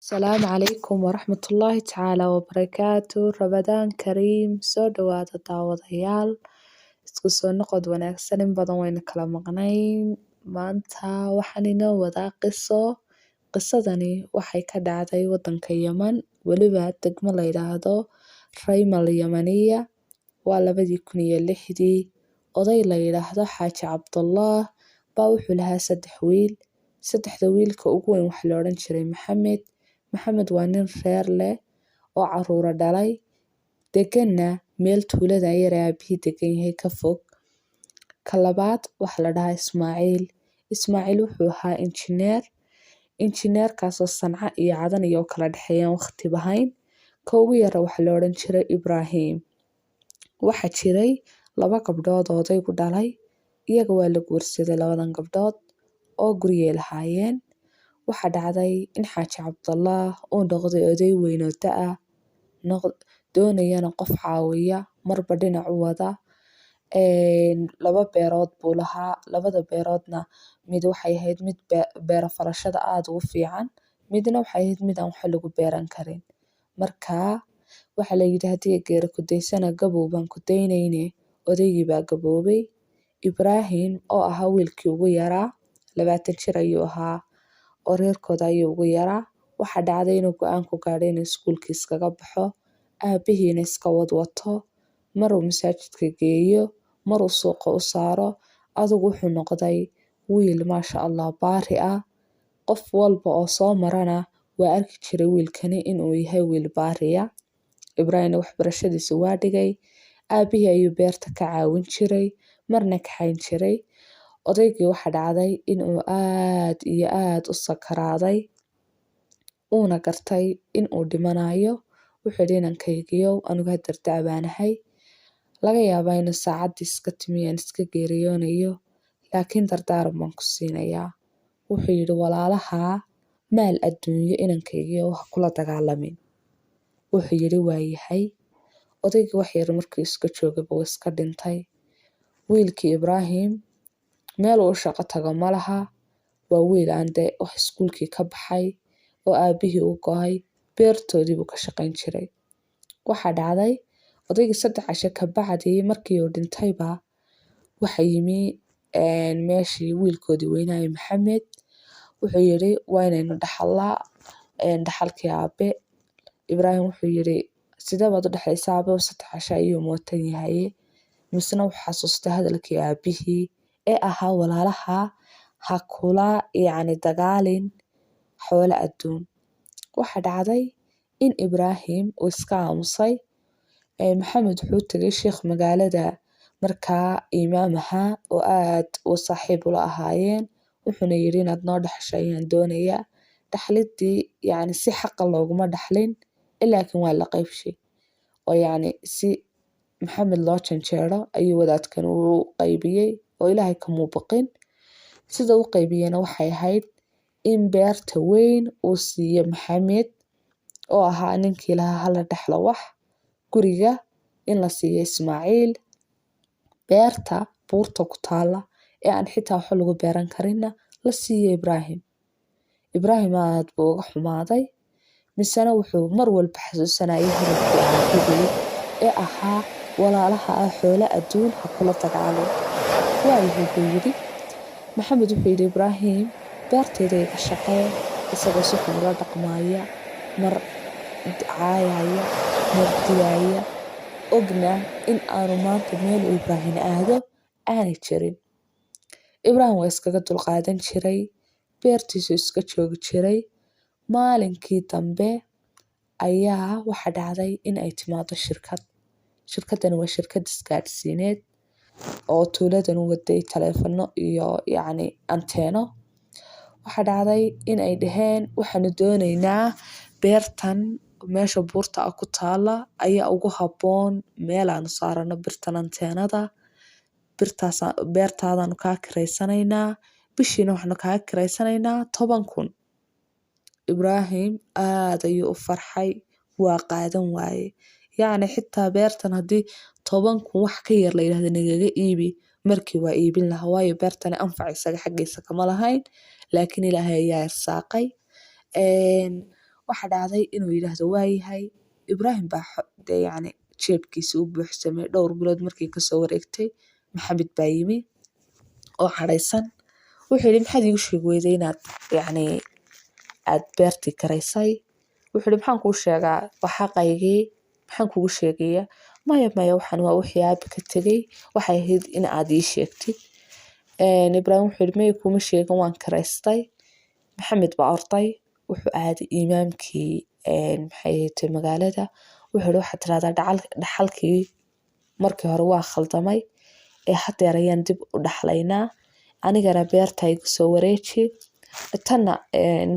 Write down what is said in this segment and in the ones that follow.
Asalaamu calaykum waraxmatullaahi tacaala wabarakaatu. Rabadaan kariim. Soo dhawaada daawadayaal. Isku soo noqod wanaagsan, in badan wayna kala maqnayn. Maanta waxaan inoo wadaa qiso. Qisadani waxay ka dhacday wadanka Yaman, weliba degmo la yiraahdo Raymal Yamaniya. Waa 2006. Oday la yiraahdo Xaaji Cabdullah baa wuxuu lahaa 3 wiil. 3 wiilka ugu weyn waxa la oran jiray Maxamed. Maxamed waa nin reer leh oo caruura dhalay, deganna meel tuulada yar ee aabihii degan yahay ka fog. Ka labaad waxa la dhahaa Ismaaciil. Ismaaciil wuxuu ahaa injineerkaasoo Sanca iyo Cadan iyo kala dhexeeyaan waqti bahayn. Ka ugu yara waxa la oran jiray Ibraahim. Waxa jiray 2 gabdhood oo odaygu dhalay. Iyaga waa la guursaday 2dan gabdhood oo guriyay lahaayeen. Waxa dhacday in Xaaji Cabdullah uu noqday oday weyn oo da' doonayana qof caawiya, marba dhinac u wada. 2 beerood buu lahaa. 2da beeroodna mid waxay ahayd mid beero falashada aad ugu fiican, midna waxay ahayd mid aan wax lagu beeran karin. Markaa waxa la yidhi haddii geeri ku daysana gabow baan ku daynayne. Odaygii baa gaboobay. Ibraahim oo ahaa wiilkii ugu yaraa, 20 jir ayuu ahaa, oo reerkooda ayuu ugu yaraa. Waxa dhacday inuu go'aan ku gaadhay inuu iskuulkiis kaga baxo, aabihiina iska wadwato, maruu masaajidka geeyo, maruu suuqa u saaro. Adigu wuxuu noqday wiil maasha Allah baari ah. Qof walba oo soo marana waa arki jiray wiilkani inuu yahay wiil baariya. Ibraahim waxbarashadiisa waa dhigay. Aabihii ayuu beerta ka caawin jiray, marna ka xayn jiray. Odaygii waxa dhacday inuu aad iyo aad u sakaraaday, uuna gartay inuu dhimanayo. Wuxuu yidhi inankaygiyow anigu hadda da'baanahay, laga yaabaa inuu saacadii iska timi aan iska geeriyoonayo, laakiin dardaaran baan ku siinayaa. Wuxuu yidhi walaalaha maal adduunyo inankaygiyow ha kula dagaalamin. Wuxuu yidhi waa yahay. Odaygii wax yar markii iska joogay buu iska dhintay. Wiilkii Ibraahim meel uu shaqo tago ma laha. Waa wiil aan wax iskuulkii ka baxay oo aabihii u go'ay, beertoodii buu ka shaqayn jiray. Waxa dhacday odaygii 3 casho ka bacdii markii uu dhintayba waxa yimi meeshii wiilkoodii weynaaye Maxamed. Wuxuu yidhi waa inaynu dhaxalnaa dhaxalkii aabe. Ibraahim wuxuu yidhi sidee baad u dhaxlaysaa aabe 3 casho ayuu mootan yahay. Misna wuxuu xasuustay hadalkii aabihii ee ahaa walaalaha ha kula dagaalin xoolo adduun. Waxa dhacday in Ibraahim uu iska aamusay. Maxamed wuxuu tagay sheekh magaalada markaa imaam ahaa oo aad u saaxiib ula ahaayeen. Wuxuuna yidhi inaad noo dhaxasho ayaan doonayaa. Dhaxlidii si xaqa looguma dhaxlin, laakiin waa la qaybshay. Oo si Maxamed loo janjeero ayuu wadaadkan u qaybiyay oo Ilaahay ka muuqin. Sida uu qaybiyayna waxay ahayd in beerta weyn uu siiyo Maxamed oo ahaa ninkii lahaa hala dhaxlo wax, guriga in la siiyo Ismaaciil, beerta buurta ku taala ee aan xitaa wax lagu beeran karinna la siiyo Ibraahim. Ibraahim aad buu uga xumaaday, misana wuxuu mar walba xasuusanayay hadalkii aabihii ee ahaa walaalaha xoolo adduun ha kula dagaalin. Waayahay buu yidhi. Maxamed wuxuu yidhi Ibraahim beertayda iga shaqee, isagoo si xun ula dhaqmaaya, mar caayaya, mar dilaaya, ogna in aanu maanta meel uu Ibraahim aado aanay jirin. Ibraahim waa iskaga dulqaadan jiray, beertiisu iska joogi jiray. Maalinkii dambe ayaa waxa dhacday in ay timaado shirkad. Shirkadani waa shirkad isgaadhsiineed oo tuuladan u waday taleefano iyo anteeno. Waxa dhacday in ay dhaheen waxaanu doonaynaa beertan meesha buurta ku taala ayaa ugu habboon meel aanu saarano birtan anteenada. Beertaadaanu kaa kireysanaynaa, bishiina waxaanu kaa kireysanaynaa 10,000. Ibraahim aad ayuu u farxay, waa qaadan waaye. Xitaa beertan haddii 10,000 wax ka yar la yiraahdo nagaga iibi, markii waa iibin lahaa, waayo beertani anfac isaga xaggiisa kama lahayn, laakiin Ilaahay ayaa irsaaqay. waxa dhacday inuu yidhaahdo waayahay Ibraahim baa yacni jeebkiisa u buuxsamay dhowr bilood markii kasoo wareegtay maxamed baa yimi oo cadhaysan wuxuu yidhi maxaad iigu sheegi weyday inaad yacni aad beertii karaysay wuxuu yidhi maxaan kuu sheegaa waa xaqaygii maxaan kugu sheegayaa maya waxaan waa wixii aabe ka tegey waxay ahayd in aad ii sheegtid Ibraahim wuxuu yidhi maya kuma sheegan waan karaystay maxamed baa orday wuxuu aaday imaamkii maxay ahayd magaalada wuxuu yidhi waxaad tirahdaa dhaxalkii markii hore waa khaldamay haddeer ayaan dib u dhaxlaynaa anigana beerta igu soo wareeji tanna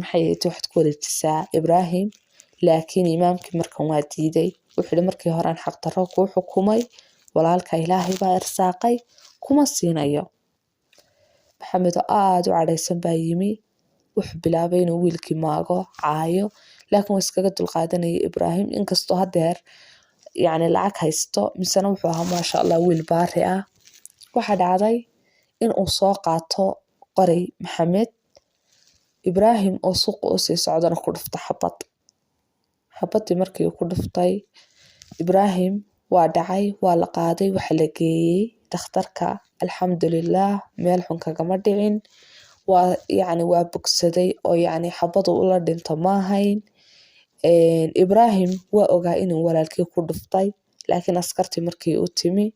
maxay ahayd waxaad ku wareejisaa Ibraahim laakiin imaamkii markan waa diiday wuxuu yidhi markii horaan xaqdarro kuu xukumay walaalka ilaahay baa irsaaqay kuma siinayo maxamed oo aad u cadhaysan baa yimi wuxuu bilaabay inuu wiilkii maago caayo laakiin wuu iskaga dulqaadanayay Ibraahim inkastoo haddeer yacni lacag haysto misena wuxuu ahaa maasha Allah wiil baari ah waxa dhacday in uu soo qaato qoray maxamed Ibraahim oo suuqa u sii socdana ku dhufta xabadii markii uu ku dhuftay Ibraahim waa dhacay waa la qaaday waxa la geeyey dhakhtarka alxamdulillaah meel xun kagama dhicin waa bogsaday oo yacni xabadu ula dhinto ma ahayn Ibraahim waa ogaa inuu walaalkii ku dhuftay laakiin askartii markii uu timi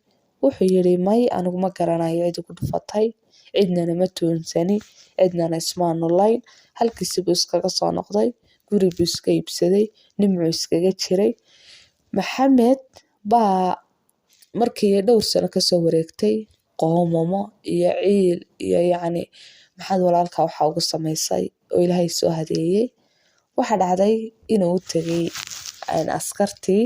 wuxuu yidhi may anigu ma garanayo cid igu dhufatay cidnana ma tuunsani cidnana ismaanu layn halkiisii buu iskaga soo noqday guri buu iska iibsaday nimcuu iskaga jiray maxamed baa markii dhowr sano kasoo wareegtay qoomamo iyo ciil iyo yacni maxaad walaalka waxa ugu samaysay oo ilaahay soo hadeeyey waxa dhacday inuu u tegay askartii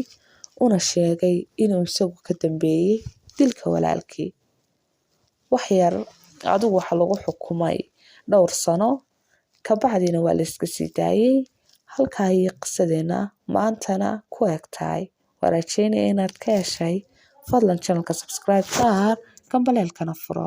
una sheegay inuu isagu ka dambeeyey dilka walaalkii wax yar adigu waxa lagu xukumay dhowr sano kabacdina waa la iska sii daayey halkaa ayay qisadeena maantana ku eg tahay waa rajeynaya inaad ka heshay fadlan channelka subscribe saar gambaleelkana furo